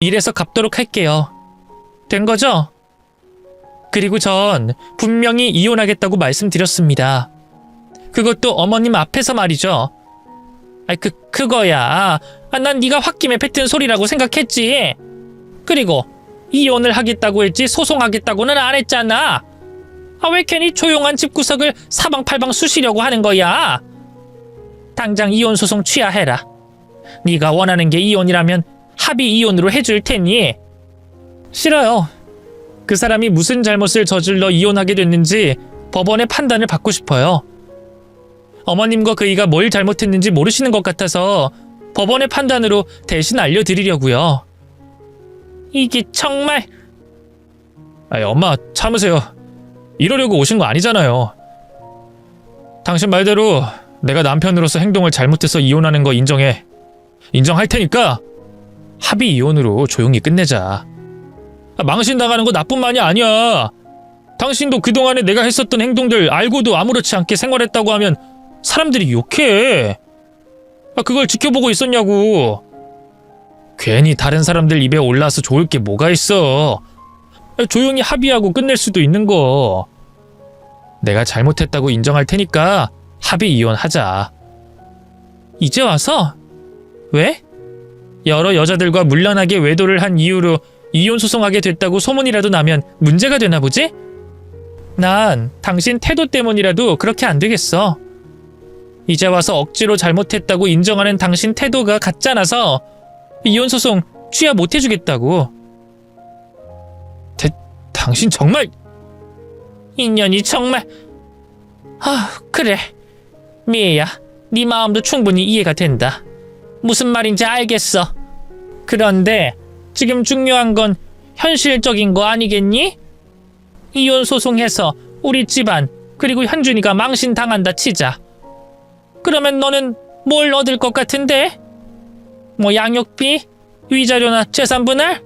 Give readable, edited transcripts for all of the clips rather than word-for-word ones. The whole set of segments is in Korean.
이래서 갚도록 할게요. 된 거죠? 그리고 전 분명히 이혼하겠다고 말씀드렸습니다. 그것도 어머님 앞에서 말이죠. 그거야. 난 네가 홧김에 뱉은 소리라고 생각했지. 그리고 이혼을 하겠다고 했지 소송하겠다고는 안 했잖아. 왜 괜히 조용한 집구석을 사방팔방 쑤시려고 하는 거야? 당장 이혼 소송 취하해라. 네가 원하는 게 이혼이라면 합의 이혼으로 해줄 테니. 싫어요. 그 사람이 무슨 잘못을 저질러 이혼하게 됐는지 법원의 판단을 받고 싶어요. 어머님과 그이가 뭘 잘못했는지 모르시는 것 같아서 법원의 판단으로 대신 알려드리려고요. 이게 정말... 엄마 참으세요. 이러려고 오신 거 아니잖아요. 당신 말대로 내가 남편으로서 행동을 잘못해서 이혼하는 거 인정할 테니까 합의 이혼으로 조용히 끝내자. 망신당하는 거 나뿐만이 아니야. 당신도 그동안에 내가 했었던 행동들 알고도 아무렇지 않게 생활했다고 하면 사람들이 욕해. 그걸 지켜보고 있었냐고. 괜히 다른 사람들 입에 올라서 좋을 게 뭐가 있어. 조용히 합의하고 끝낼 수도 있는 거. 내가 잘못했다고 인정할 테니까 합의 이혼하자. 이제 와서? 왜? 여러 여자들과 문란하게 외도를 한 이유로 이혼 소송하게 됐다고 소문이라도 나면 문제가 되나 보지? 난 당신 태도 때문이라도 그렇게 안 되겠어. 이제 와서 억지로 잘못했다고 인정하는 당신 태도가 가짜라서 이혼 소송 취하 못 해주겠다고. 당신 정말... 인연이 정말... 그래. 미애야, 네 마음도 충분히 이해가 된다. 무슨 말인지 알겠어. 그런데 지금 중요한 건 현실적인 거 아니겠니? 이혼 소송해서 우리 집안 그리고 현준이가 망신당한다 치자. 그러면 너는 뭘 얻을 것 같은데? 뭐 양육비? 위자료나 재산분할?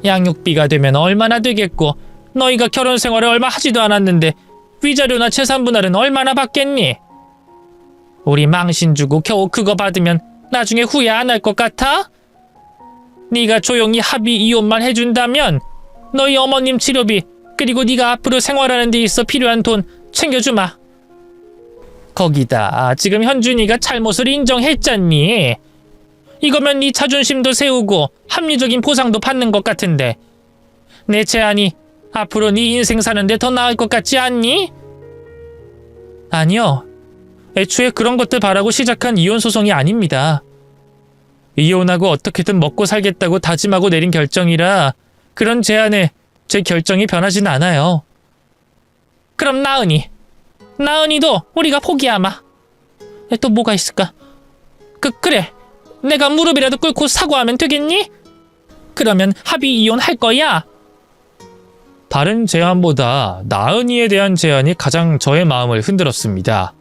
양육비가 되면 얼마나 되겠고 너희가 결혼 생활을 얼마 하지도 않았는데 위자료나 재산분할은 얼마나 받겠니? 우리 망신 주고 겨우 그거 받으면 나중에 후회 안 할 것 같아? 네가 조용히 합의 이혼만 해준다면 너희 어머님 치료비 그리고 네가 앞으로 생활하는 데 있어 필요한 돈 챙겨주마. 거기다 지금 현준이가 잘못을 인정했잖니. 이거면 네 자존심도 세우고 합리적인 보상도 받는 것 같은데 내 제안이 앞으로 네 인생 사는데 더 나을 것 같지 않니? 아니요. 애초에 그런 것들 바라고 시작한 이혼 소송이 아닙니다. 이혼하고 어떻게든 먹고 살겠다고 다짐하고 내린 결정이라 그런 제안에 제 결정이 변하진 않아요. 그럼 나은이도 우리가 포기하마. 또 뭐가 있을까? 그래. 내가 무릎이라도 꿇고 사과하면 되겠니? 그러면 합의 이혼할 거야. 다른 제안보다 나은이에 대한 제안이 가장 저의 마음을 흔들었습니다.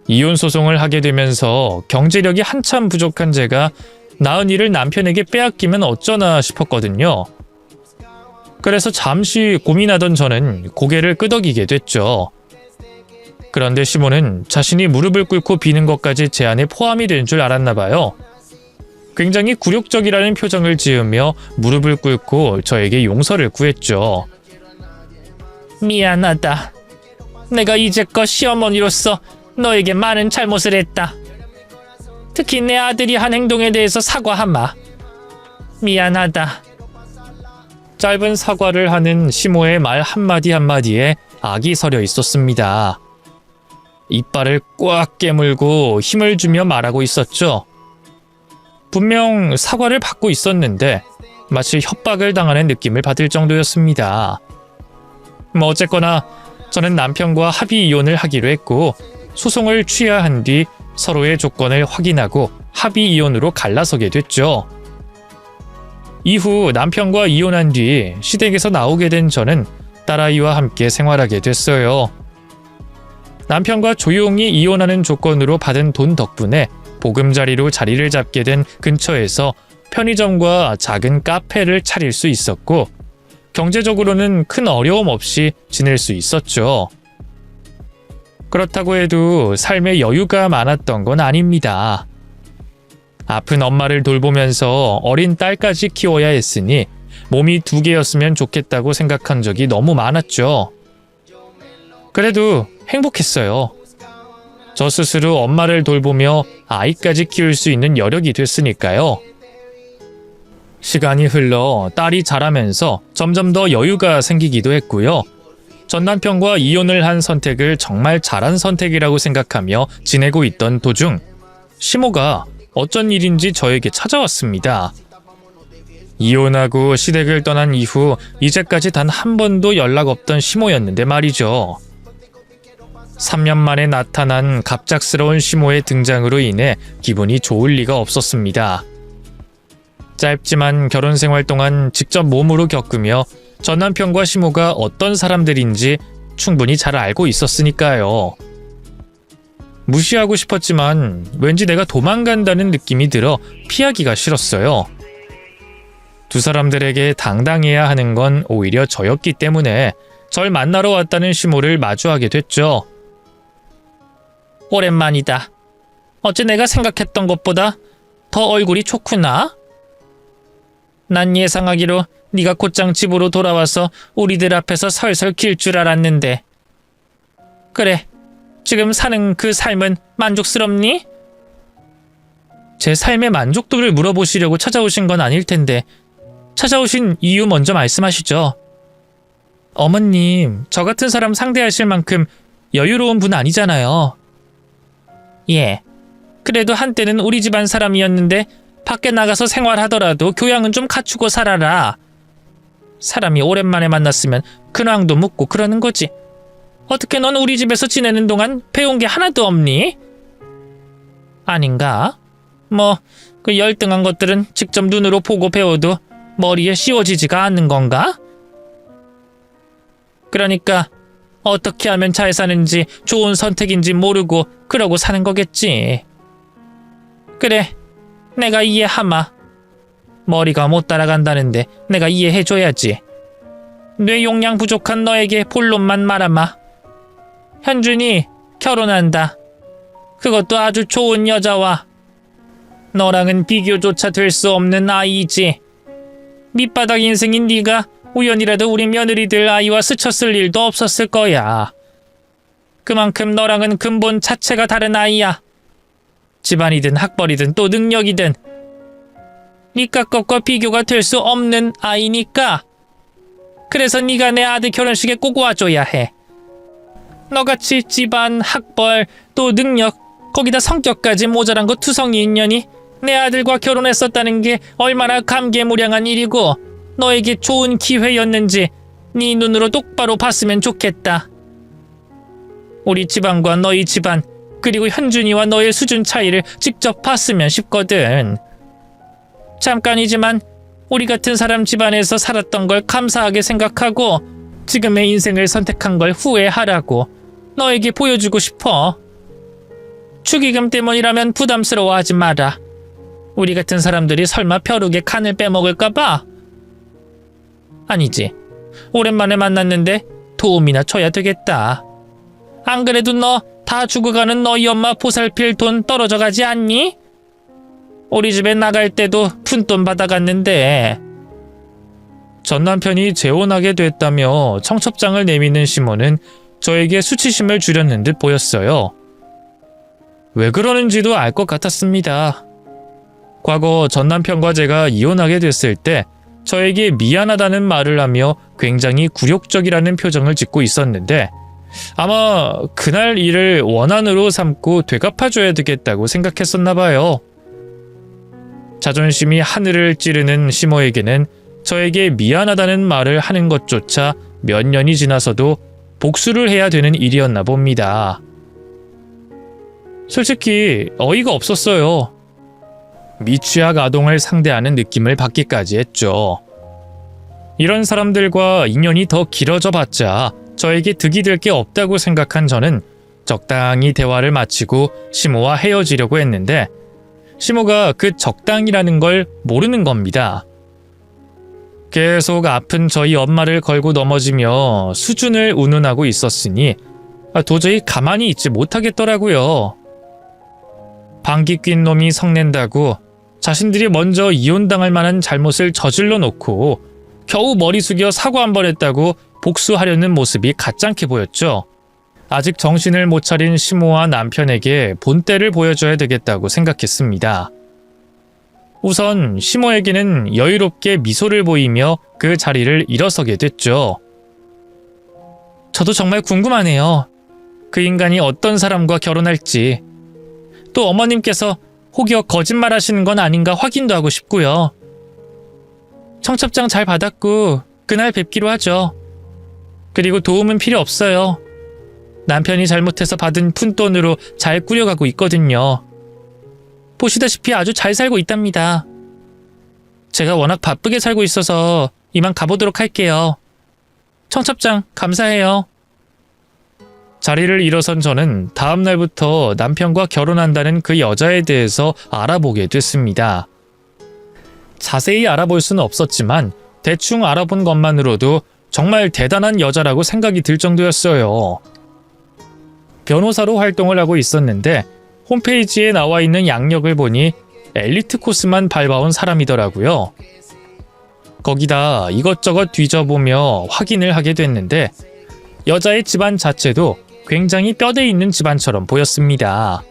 이혼 소송을 하게 되면서 경제력이 한참 부족한 제가 나은이를 남편에게 빼앗기면 어쩌나 싶었거든요. 그래서 잠시 고민하던 저는 고개를 끄덕이게 됐죠. 그런데 시몬은 자신이 무릎을 꿇고 비는 것까지 제안에 포함이 된 줄 알았나 봐요. 굉장히 굴욕적이라는 표정을 지으며 무릎을 꿇고 저에게 용서를 구했죠. 미안하다. 내가 이제껏 시어머니로서 너에게 많은 잘못을 했다. 특히 내 아들이 한 행동에 대해서 사과하마. 미안하다. 짧은 사과를 하는 시모의 말 한마디 한마디에 악이 서려 있었습니다. 이빨을 꽉 깨물고 힘을 주며 말하고 있었죠. 분명 사과를 받고 있었는데 마치 협박을 당하는 느낌을 받을 정도였습니다. 어쨌거나 저는 남편과 합의 이혼을 하기로 했고 소송을 취하한 뒤 서로의 조건을 확인하고 합의 이혼으로 갈라서게 됐죠. 이후 남편과 이혼한 뒤 시댁에서 나오게 된 저는 딸아이와 함께 생활하게 됐어요. 남편과 조용히 이혼하는 조건으로 받은 돈 덕분에 보금자리로 자리를 잡게 된 근처에서 편의점과 작은 카페를 차릴 수 있었고 경제적으로는 큰 어려움 없이 지낼 수 있었죠. 그렇다고 해도 삶에 여유가 많았던 건 아닙니다. 아픈 엄마를 돌보면서 어린 딸까지 키워야 했으니 몸이 2개였으면 좋겠다고 생각한 적이 너무 많았죠. 그래도 행복했어요. 저 스스로 엄마를 돌보며 아이까지 키울 수 있는 여력이 됐으니까요. 시간이 흘러 딸이 자라면서 점점 더 여유가 생기기도 했고요. 전 남편과 이혼을 한 선택을 정말 잘한 선택이라고 생각하며 지내고 있던 도중 시모가 어쩐 일인지 저에게 찾아왔습니다. 이혼하고 시댁을 떠난 이후 이제까지 단 한 번도 연락 없던 시모였는데 말이죠. 3년 만에 나타난 갑작스러운 시모의 등장으로 인해 기분이 좋을 리가 없었습니다. 짧지만 결혼 생활 동안 직접 몸으로 겪으며 전 남편과 시모가 어떤 사람들인지 충분히 잘 알고 있었으니까요. 무시하고 싶었지만 왠지 내가 도망간다는 느낌이 들어 피하기가 싫었어요. 두 사람들에게 당당해야 하는 건 오히려 저였기 때문에 절 만나러 왔다는 시모를 마주하게 됐죠. 오랜만이다. 어째 내가 생각했던 것보다 더 얼굴이 좋구나? 난 예상하기로 네가 곧장 집으로 돌아와서 우리들 앞에서 설설 길 줄 알았는데. 그래, 지금 사는 그 삶은 만족스럽니? 제 삶의 만족도를 물어보시려고 찾아오신 건 아닐 텐데 찾아오신 이유 먼저 말씀하시죠. 어머님, 저 같은 사람 상대하실 만큼 여유로운 분 아니잖아요. 예, 그래도 한때는 우리 집안 사람이었는데 밖에 나가서 생활하더라도 교양은 좀 갖추고 살아라. 사람이 오랜만에 만났으면 근황도 묻고 그러는 거지. 어떻게 넌 우리 집에서 지내는 동안 배운 게 하나도 없니? 아닌가? 뭐 그 열등한 것들은 직접 눈으로 보고 배워도 머리에 씌워지지가 않는 건가? 그러니까 어떻게 하면 잘 사는지 좋은 선택인지 모르고 그러고 사는 거겠지. 그래, 내가 이해하마. 머리가 못 따라간다는데 내가 이해해줘야지. 뇌 용량 부족한 너에게 본론만 말하마. 현준이 결혼한다. 그것도 아주 좋은 여자와. 너랑은 비교조차 될 수 없는 아이지. 밑바닥 인생인 네가 우연이라도 우리 며느리들 아이와 스쳤을 일도 없었을 거야. 그만큼 너랑은 근본 자체가 다른 아이야. 집안이든 학벌이든 또 능력이든 니까 것과 비교가 될 수 없는 아이니까. 그래서 네가 내 아들 결혼식에 꼭 와줘야 해. 너같이 집안, 학벌, 또 능력, 거기다 성격까지 모자란 거 투성이 인연이 내 아들과 결혼했었다는 게 얼마나 감개무량한 일이고 너에게 좋은 기회였는지 네 눈으로 똑바로 봤으면 좋겠다. 우리 집안과 너희 집안, 그리고 현준이와 너의 수준 차이를 직접 봤으면 싶거든. 잠깐이지만 우리 같은 사람 집안에서 살았던 걸 감사하게 생각하고 지금의 인생을 선택한 걸 후회하라고 너에게 보여주고 싶어. 축의금 때문이라면 부담스러워하지 마라. 우리 같은 사람들이 설마 벼룩에 간을 빼먹을까봐? 아니지. 오랜만에 만났는데 도움이나 줘야 되겠다. 안 그래도 너 다 죽어가는 너희 엄마 보살필 돈 떨어져 가지 않니? 우리 집에 나갈 때도 푼돈 받아갔는데. 전 남편이 재혼하게 됐다며 청첩장을 내미는 시모는 저에게 수치심을 주려는 듯 보였어요. 왜 그러는지도 알 것 같았습니다. 과거 전 남편과 제가 이혼하게 됐을 때 저에게 미안하다는 말을 하며 굉장히 굴욕적이라는 표정을 짓고 있었는데 아마 그날 일을 원한으로 삼고 되갚아줘야 되겠다고 생각했었나 봐요. 자존심이 하늘을 찌르는 시모에게는 저에게 미안하다는 말을 하는 것조차 몇 년이 지나서도 복수를 해야 되는 일이었나 봅니다. 솔직히 어이가 없었어요. 미취학 아동을 상대하는 느낌을 받기까지 했죠. 이런 사람들과 인연이 더 길어져 봤자 저에게 득이 될 게 없다고 생각한 저는 적당히 대화를 마치고 시모와 헤어지려고 했는데 시모가 그 적당이라는 걸 모르는 겁니다. 계속 아픈 저희 엄마를 걸고 넘어지며 수준을 운운하고 있었으니 도저히 가만히 있지 못하겠더라고요. 방귀 낀 놈이 성낸다고 자신들이 먼저 이혼당할 만한 잘못을 저질러 놓고 겨우 머리 숙여 사과 한 번 했다고 복수하려는 모습이 가짱해 보였죠. 아직 정신을 못 차린 시모와 남편에게 본때를 보여줘야 되겠다고 생각했습니다. 우선 시모에게는 여유롭게 미소를 보이며 그 자리를 일어서게 됐죠. 저도 정말 궁금하네요. 그 인간이 어떤 사람과 결혼할지. 또 어머님께서 혹여 거짓말하시는 건 아닌가 확인도 하고 싶고요. 청첩장 잘 받았고 그날 뵙기로 하죠. 그리고 도움은 필요 없어요. 남편이 잘못해서 받은 푼돈으로 잘 꾸려가고 있거든요. 보시다시피 아주 잘 살고 있답니다. 제가 워낙 바쁘게 살고 있어서 이만 가보도록 할게요. 청첩장 감사해요. 자리를 일어선 저는 다음 날부터 남편과 결혼한다는 그 여자에 대해서 알아보게 됐습니다. 자세히 알아볼 수는 없었지만 대충 알아본 것만으로도 정말 대단한 여자라고 생각이 들 정도였어요. 변호사로 활동을 하고 있었는데 홈페이지에 나와 있는 양력을 보니 엘리트 코스만 밟아온 사람이더라고요. 거기다 이것저것 뒤져보며 확인을 하게 됐는데 여자의 집안 자체도 굉장히 뼈대 있는 집안처럼 보였습니다.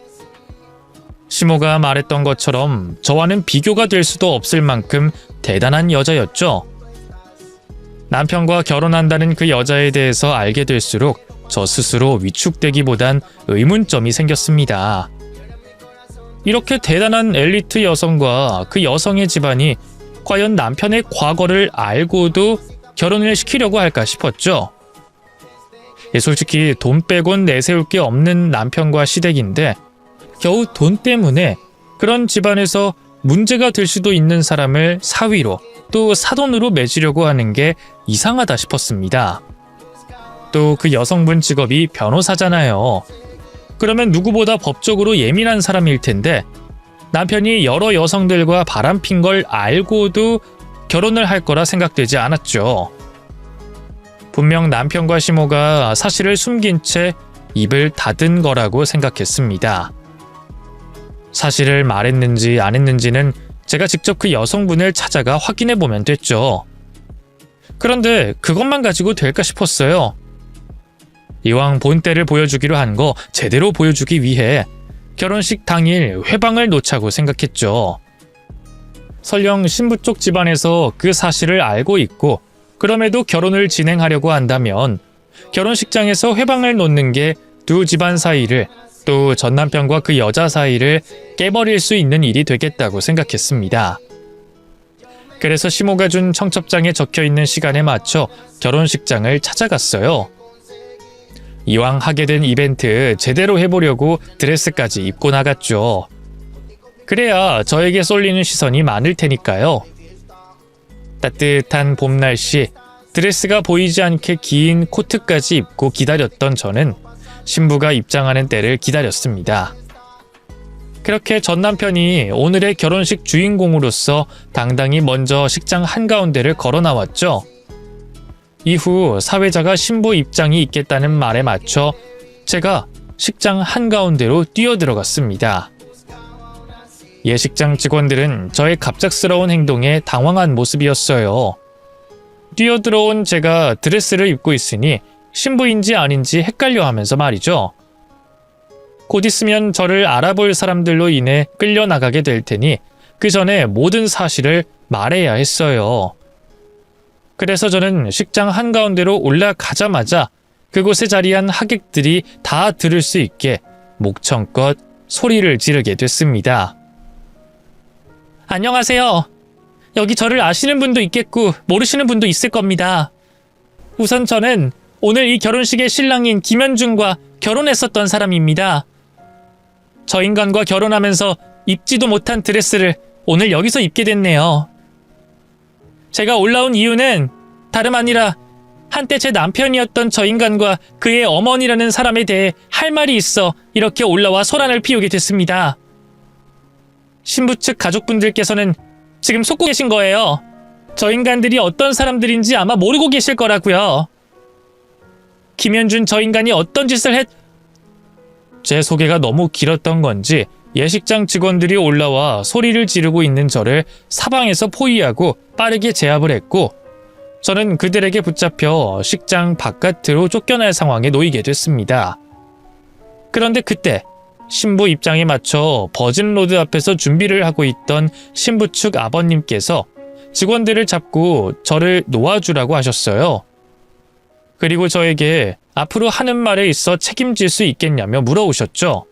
시모가 말했던 것처럼 저와는 비교가 될 수도 없을 만큼 대단한 여자였죠. 남편과 결혼한다는 그 여자에 대해서 알게 될수록 저 스스로 위축되기보단 의문점이 생겼습니다. 이렇게 대단한 엘리트 여성과 그 여성의 집안이 과연 남편의 과거를 알고도 결혼을 시키려고 할까 싶었죠. 솔직히 돈 빼곤 내세울 게 없는 남편과 시댁인데 겨우 돈 때문에 그런 집안에서 문제가 될 수도 있는 사람을 사위로 또 사돈으로 맺으려고 하는 게 이상하다 싶었습니다. 또 그 여성분 직업이 변호사잖아요. 그러면 누구보다 법적으로 예민한 사람일 텐데 남편이 여러 여성들과 바람핀 걸 알고도 결혼을 할 거라 생각되지 않았죠. 분명 남편과 시모가 사실을 숨긴 채 입을 닫은 거라고 생각했습니다. 사실을 말했는지 안 했는지는 제가 직접 그 여성분을 찾아가 확인해 보면 됐죠. 그런데 그것만 가지고 될까 싶었어요. 이왕 본때를 보여주기로 한 거 제대로 보여주기 위해 결혼식 당일 회방을 놓자고 생각했죠. 설령 신부 쪽 집안에서 그 사실을 알고 있고 그럼에도 결혼을 진행하려고 한다면 결혼식장에서 회방을 놓는 게 두 집안 사이를 또 전 남편과 그 여자 사이를 깨버릴 수 있는 일이 되겠다고 생각했습니다. 그래서 시모가 준 청첩장에 적혀있는 시간에 맞춰 결혼식장을 찾아갔어요. 이왕 하게 된 이벤트 제대로 해보려고 드레스까지 입고 나갔죠. 그래야 저에게 쏠리는 시선이 많을 테니까요. 따뜻한 봄 날씨, 드레스가 보이지 않게 긴 코트까지 입고 기다렸던 저는 신부가 입장하는 때를 기다렸습니다. 그렇게 전 남편이 오늘의 결혼식 주인공으로서 당당히 먼저 식장 한가운데를 걸어 나왔죠. 이후 사회자가 신부 입장이 있겠다는 말에 맞춰 제가 식장 한가운데로 뛰어들어갔습니다. 예식장 직원들은 저의 갑작스러운 행동에 당황한 모습이었어요. 뛰어들어온 제가 드레스를 입고 있으니 신부인지 아닌지 헷갈려하면서 말이죠. 곧 있으면 저를 알아볼 사람들로 인해 끌려나가게 될 테니 그 전에 모든 사실을 말해야 했어요. 그래서 저는 식장 한가운데로 올라가자마자 그곳에 자리한 하객들이 다 들을 수 있게 목청껏 소리를 지르게 됐습니다. 안녕하세요. 여기 저를 아시는 분도 있겠고 모르시는 분도 있을 겁니다. 우선 저는 오늘 이 결혼식의 신랑인 김현중과 결혼했었던 사람입니다. 저 인간과 결혼하면서 입지도 못한 드레스를 오늘 여기서 입게 됐네요. 제가 올라온 이유는 다름 아니라 한때 제 남편이었던 저 인간과 그의 어머니라는 사람에 대해 할 말이 있어 이렇게 올라와 소란을 피우게 됐습니다. 신부 측 가족분들께서는 지금 속고 계신 거예요. 저 인간들이 어떤 사람들인지 아마 모르고 계실 거라고요. 김현준 저 인간이 어떤 짓을 제 소개가 너무 길었던 건지 예식장 직원들이 올라와 소리를 지르고 있는 저를 사방에서 포위하고 빠르게 제압을 했고 저는 그들에게 붙잡혀 식장 바깥으로 쫓겨날 상황에 놓이게 됐습니다. 그런데 그때 신부 입장에 맞춰 버진로드 앞에서 준비를 하고 있던 신부 측 아버님께서 직원들을 잡고 저를 놓아주라고 하셨어요. 그리고 저에게 앞으로 하는 말에 있어 책임질 수 있겠냐며 물어오셨죠.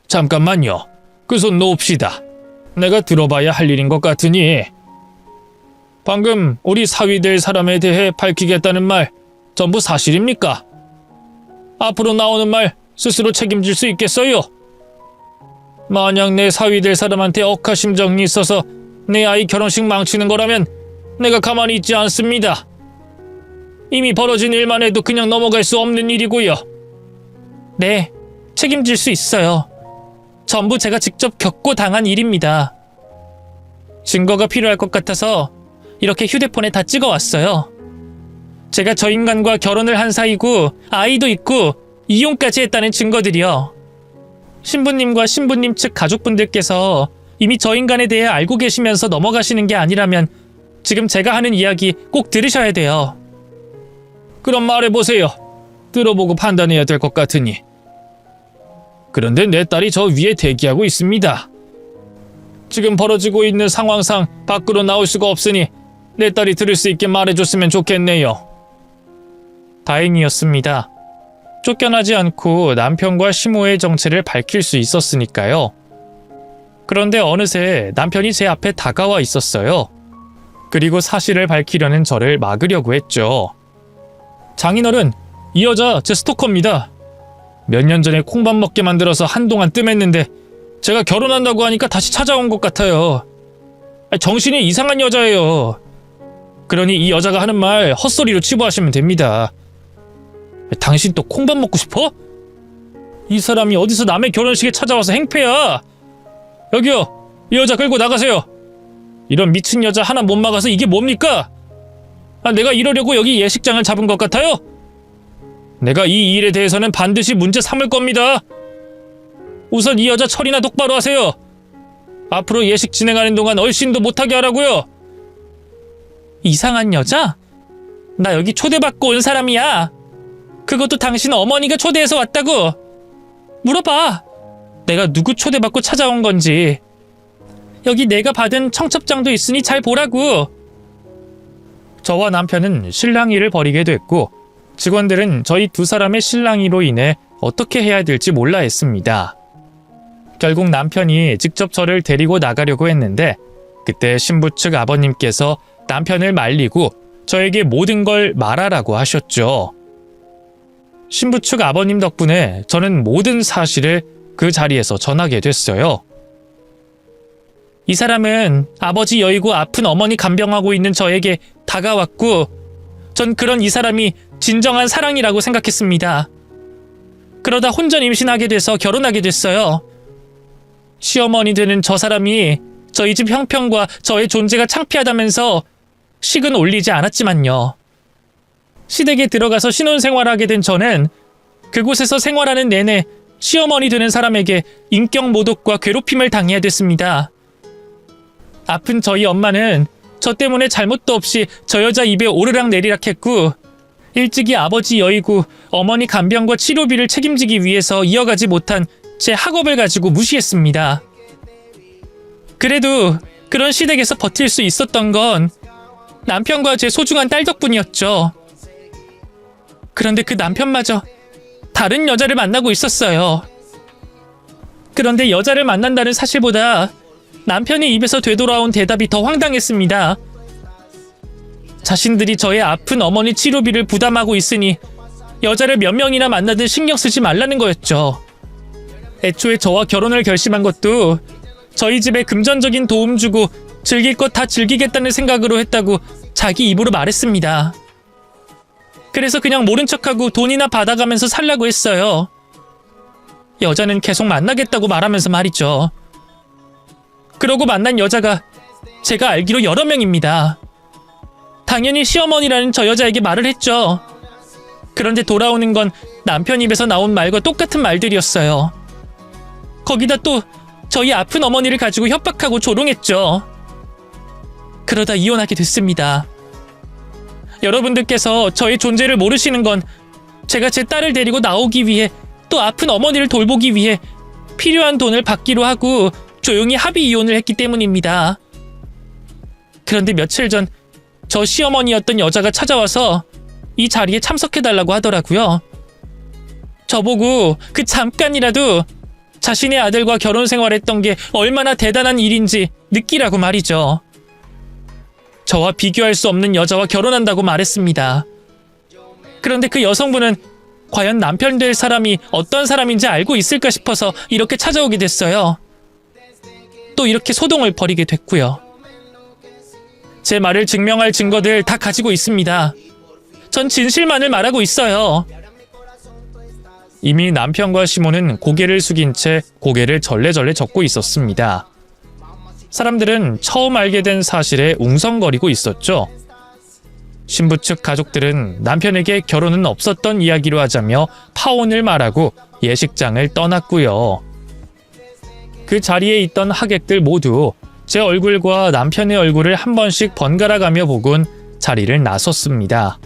잠깐만요. 그 손 놓읍시다. 내가 들어봐야 할 일인 것 같으니. 방금 우리 사위 될 사람에 대해 밝히겠다는 말 전부 사실입니까? 앞으로 나오는 말 스스로 책임질 수 있겠어요? 만약 내 사위 될 사람한테 억하심정이 있어서 내 아이 결혼식 망치는 거라면 내가 가만히 있지 않습니다. 이미 벌어진 일만 해도 그냥 넘어갈 수 없는 일이고요. 네, 책임질 수 있어요. 전부 제가 직접 겪고 당한 일입니다. 증거가 필요할 것 같아서 이렇게 휴대폰에 다 찍어왔어요. 제가 저 인간과 결혼을 한 사이고 아이도 있고 이혼까지 했다는 증거들이요. 신부님과 신부님 측 가족분들께서 이미 저 인간에 대해 알고 계시면서 넘어가시는 게 아니라면 지금 제가 하는 이야기 꼭 들으셔야 돼요. 그럼 말해보세요. 들어보고 판단해야 될 것 같으니. 그런데 내 딸이 저 위에 대기하고 있습니다. 지금 벌어지고 있는 상황상 밖으로 나올 수가 없으니 내 딸이 들을 수 있게 말해줬으면 좋겠네요. 다행이었습니다. 쫓겨나지 않고 남편과 시모의 정체를 밝힐 수 있었으니까요. 그런데 어느새 남편이 제 앞에 다가와 있었어요. 그리고 사실을 밝히려는 저를 막으려고 했죠. 장인어른, 이 여자 제 스토커입니다. 몇 년 전에 콩밥 먹게 만들어서 한동안 뜸했는데 제가 결혼한다고 하니까 다시 찾아온 것 같아요. 정신이 이상한 여자예요. 그러니 이 여자가 하는 말 헛소리로 치부하시면 됩니다. 당신 또 콩밥 먹고 싶어? 이 사람이 어디서 남의 결혼식에 찾아와서 행패야. 여기요, 이 여자 끌고 나가세요. 이런 미친 여자 하나 못 막아서 이게 뭡니까? 내가 이러려고 여기 예식장을 잡은 것 같아요? 내가 이 일에 대해서는 반드시 문제 삼을 겁니다. 우선 이 여자 처리나 똑바로 하세요. 앞으로 예식 진행하는 동안 얼씬도 못하게 하라고요. 이상한 여자? 나 여기 초대받고 온 사람이야. 그것도 당신 어머니가 초대해서 왔다고. 물어봐. 내가 누구 초대받고 찾아온 건지. 여기 내가 받은 청첩장도 있으니 잘 보라고. 저와 남편은 실랑이를 벌이게 됐고 직원들은 저희 두 사람의 실랑이로 인해 어떻게 해야 될지 몰라 했습니다. 결국 남편이 직접 저를 데리고 나가려고 했는데 그때 신부 측 아버님께서 남편을 말리고 저에게 모든 걸 말하라고 하셨죠. 신부 측 아버님 덕분에 저는 모든 사실을 그 자리에서 전하게 됐어요. 이 사람은 아버지 여의고 아픈 어머니 간병하고 있는 저에게 다가왔고 전 그런 이 사람이 진정한 사랑이라고 생각했습니다. 그러다 혼전 임신하게 돼서 결혼하게 됐어요. 시어머니 되는 저 사람이 저희 집 형편과 저의 존재가 창피하다면서 식은 올리지 않았지만요. 시댁에 들어가서 신혼생활하게 된 저는 그곳에서 생활하는 내내 시어머니 되는 사람에게 인격 모독과 괴롭힘을 당해야 됐습니다. 아픈 저희 엄마는 저 때문에 잘못도 없이 저 여자 입에 오르락 내리락 했고 일찍이 아버지 여의고 어머니 간병과 치료비를 책임지기 위해서 이어가지 못한 제 학업을 가지고 무시했습니다. 그래도 그런 시댁에서 버틸 수 있었던 건 남편과 제 소중한 딸 덕분이었죠. 그런데 그 남편마저 다른 여자를 만나고 있었어요. 그런데 여자를 만난다는 사실보다 남편의 입에서 되돌아온 대답이 더 황당했습니다. 자신들이 저의 아픈 어머니 치료비를 부담하고 있으니 여자를 몇 명이나 만나든 신경 쓰지 말라는 거였죠. 애초에 저와 결혼을 결심한 것도 저희 집에 금전적인 도움 주고 즐길 것 다 즐기겠다는 생각으로 했다고 자기 입으로 말했습니다. 그래서 그냥 모른 척하고 돈이나 받아가면서 살라고 했어요. 여자는 계속 만나겠다고 말하면서 말이죠. 그러고 만난 여자가 제가 알기로 여러 명입니다. 당연히 시어머니라는 저 여자에게 말을 했죠. 그런데 돌아오는 건 남편 입에서 나온 말과 똑같은 말들이었어요. 거기다 또 저희 아픈 어머니를 가지고 협박하고 조롱했죠. 그러다 이혼하게 됐습니다. 여러분들께서 저의 존재를 모르시는 건 제가 제 딸을 데리고 나오기 위해 또 아픈 어머니를 돌보기 위해 필요한 돈을 받기로 하고 조용히 합의 이혼을 했기 때문입니다. 그런데 며칠 전 저 시어머니였던 여자가 찾아와서 이 자리에 참석해달라고 하더라고요. 저보고 그 잠깐이라도 자신의 아들과 결혼 생활했던 게 얼마나 대단한 일인지 느끼라고 말이죠. 저와 비교할 수 없는 여자와 결혼한다고 말했습니다. 그런데 그 여성분은 과연 남편 될 사람이 어떤 사람인지 알고 있을까 싶어서 이렇게 찾아오게 됐어요. 또 이렇게 소동을 벌이게 됐고요. 제 말을 증명할 증거들 다 가지고 있습니다. 전 진실만을 말하고 있어요. 이미 남편과 시모는 고개를 숙인 채 고개를 절레절레 젓고 있었습니다. 사람들은 처음 알게 된 사실에 웅성거리고 있었죠. 신부 측 가족들은 남편에게 결혼은 없었던 이야기로 하자며 파혼을 말하고 예식장을 떠났고요. 그 자리에 있던 하객들 모두 제 얼굴과 남편의 얼굴을 한 번씩 번갈아가며 보곤 자리를 나섰습니다.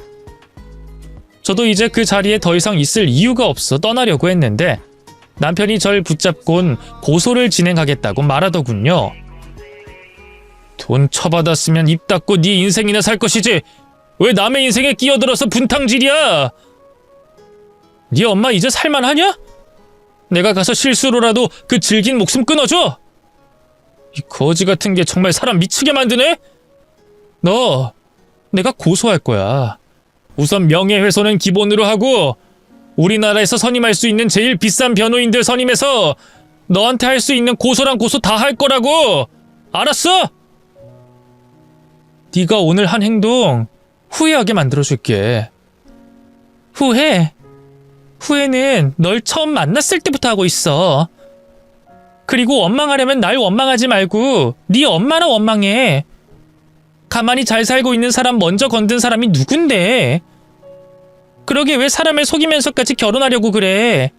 저도 이제 그 자리에 더 이상 있을 이유가 없어 떠나려고 했는데 남편이 절 붙잡곤 고소를 진행하겠다고 말하더군요. 돈 처받았으면 입 닫고 네 인생이나 살 것이지 왜 남의 인생에 끼어들어서 분탕질이야? 네 엄마 이제 살만하냐? 내가 가서 실수로라도 그 질긴 목숨 끊어줘? 이 거지 같은 게 정말 사람 미치게 만드네? 너 내가 고소할 거야. 우선 명예훼손은 기본으로 하고 우리나라에서 선임할 수 있는 제일 비싼 변호인들 선임해서 너한테 할 수 있는 고소랑 고소 다 할 거라고! 알았어? 네가 오늘 한 행동 후회하게 만들어줄게. 후회? 후회는 널 처음 만났을 때부터 하고 있어. 그리고 원망하려면 날 원망하지 말고 네 엄마나 원망해. 가만히 잘 살고 있는 사람 먼저 건든 사람이 누군데? 그러게 왜 사람을 속이면서까지 결혼하려고 그래?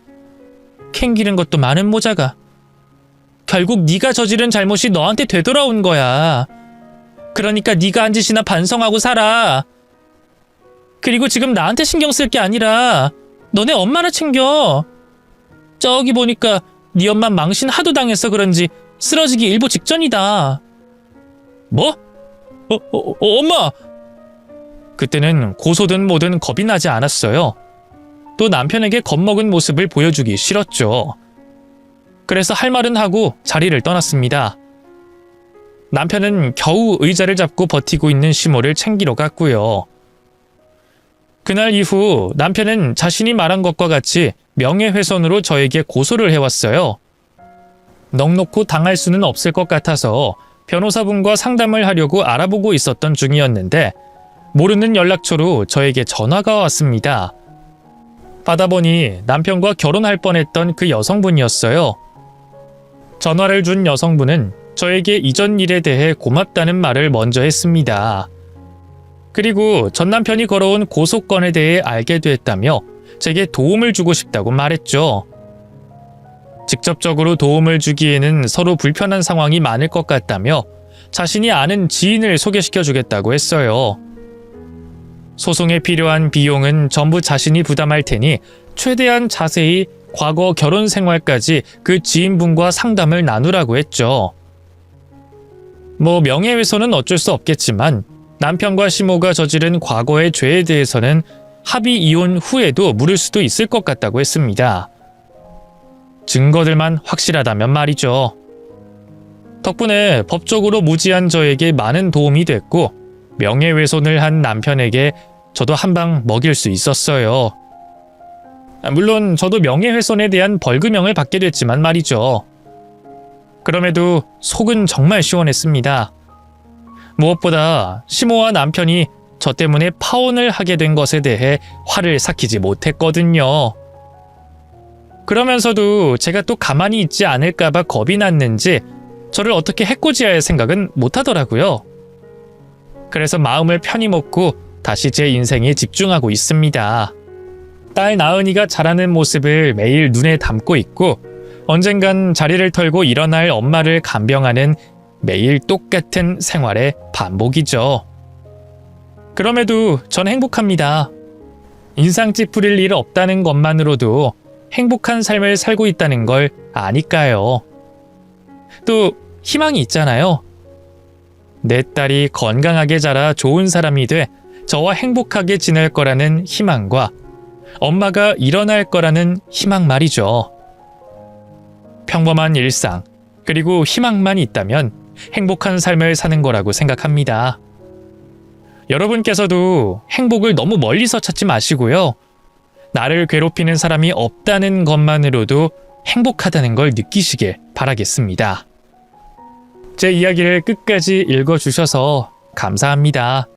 캥기는 것도 많은 모자가. 결국 네가 저지른 잘못이 너한테 되돌아온 거야. 그러니까 네가 한 짓이나 반성하고 살아. 그리고 지금 나한테 신경 쓸 게 아니라 너네 엄마나 챙겨. 저기 보니까 네 엄마 망신 하도 당해서 그런지 쓰러지기 일보 직전이다. 뭐? 엄마! 그때는 고소든 뭐든 겁이 나지 않았어요. 또 남편에게 겁먹은 모습을 보여주기 싫었죠. 그래서 할 말은 하고 자리를 떠났습니다. 남편은 겨우 의자를 잡고 버티고 있는 시모를 챙기러 갔고요. 그날 이후 남편은 자신이 말한 것과 같이 명예훼손으로 저에게 고소를 해왔어요. 넉넉히 당할 수는 없을 것 같아서 변호사분과 상담을 하려고 알아보고 있었던 중이었는데 모르는 연락처로 저에게 전화가 왔습니다. 받아보니 남편과 결혼할 뻔했던 그 여성분이었어요. 전화를 준 여성분은 저에게 이전 일에 대해 고맙다는 말을 먼저 했습니다. 그리고 전 남편이 걸어온 고소건에 대해 알게 됐다며 제게 도움을 주고 싶다고 말했죠. 직접적으로 도움을 주기에는 서로 불편한 상황이 많을 것 같다며 자신이 아는 지인을 소개시켜 주겠다고 했어요. 소송에 필요한 비용은 전부 자신이 부담할 테니 최대한 자세히 과거 결혼 생활까지 그 지인분과 상담을 나누라고 했죠. 뭐 명예훼손은 어쩔 수 없겠지만 남편과 시모가 저지른 과거의 죄에 대해서는 합의 이혼 후에도 물을 수도 있을 것 같다고 했습니다. 증거들만 확실하다면 말이죠. 덕분에 법적으로 무지한 저에게 많은 도움이 됐고 명예훼손을 한 남편에게 저도 한 방 먹일 수 있었어요. 물론 저도 명예훼손에 대한 벌금형을 받게 됐지만 말이죠. 그럼에도 속은 정말 시원했습니다. 무엇보다 시모와 남편이 저 때문에 파혼을 하게 된 것에 대해 화를 삭히지 못했거든요. 그러면서도 제가 또 가만히 있지 않을까봐 겁이 났는지 저를 어떻게 해코지할 생각은 못하더라고요. 그래서 마음을 편히 먹고 다시 제 인생에 집중하고 있습니다. 딸 나은이가 자라는 모습을 매일 눈에 담고 있고 언젠간 자리를 털고 일어날 엄마를 간병하는 매일 똑같은 생활의 반복이죠. 그럼에도 전 행복합니다. 인상 찌푸릴 일 없다는 것만으로도 행복한 삶을 살고 있다는 걸 아니까요. 또 희망이 있잖아요. 내 딸이 건강하게 자라 좋은 사람이 돼 저와 행복하게 지낼 거라는 희망과 엄마가 일어날 거라는 희망 말이죠. 평범한 일상, 그리고 희망만 있다면 행복한 삶을 사는 거라고 생각합니다. 여러분께서도 행복을 너무 멀리서 찾지 마시고요. 나를 괴롭히는 사람이 없다는 것만으로도 행복하다는 걸 느끼시길 바라겠습니다. 제 이야기를 끝까지 읽어주셔서 감사합니다.